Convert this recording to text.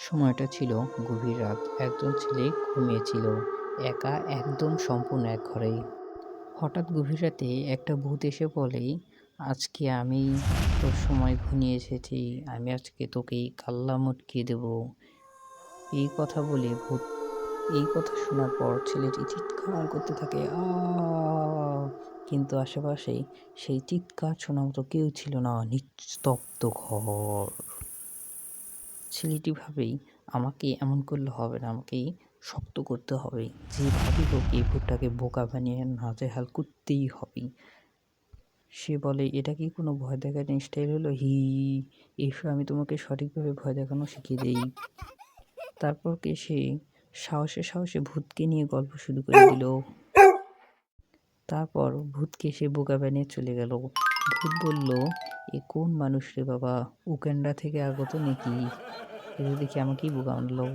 সময়টা ছিল গভীর রাত। একজন ছেলে ঘুমিয়েছিল একা, একদম সম্পূর্ণ এক ঘরেই। হঠাৎ গভীর রাতে একটা ভূত এসে বলে, আজকে আমি তোর সময় ঘনিয়ে এসেছি, আমি আজকে তোকে কাল্লা মুটকিয়ে দেব। এই কথা শোনার পর ছেলেটি চিৎকার করতে থাকে, কিন্তু আশেপাশে সেই চিৎকার শোনার মতো কেউ ছিল না, নিস্তব্ধ ঘর। ছেলেটি ভাবেই, আমাকে এমন করলে হবে না, আমাকে শক্ত করতে হবে, যেভাবে হোক এই ভূতটাকে বোকা বানিয়ে নাজেহাল করতেই হবে। সে বলে, এটা কি কোনো ভয় দেখানোর স্টাইল হলো? এসো আমি তোমাকে সঠিকভাবে ভয় দেখানো শিখিয়ে দেই। তারপর সে সাহসে সাহসে ভূতকে নিয়ে গল্প শুরু করে দিল। তারপর ভূতকে সে বোকা বানিয়ে চলে গেল। ভূত বলল, এ কোন মানুষ রে বাবা, উগান্ডা থেকে আগত নাকি? এটা দেখি আমাকেই বোকা বানালো।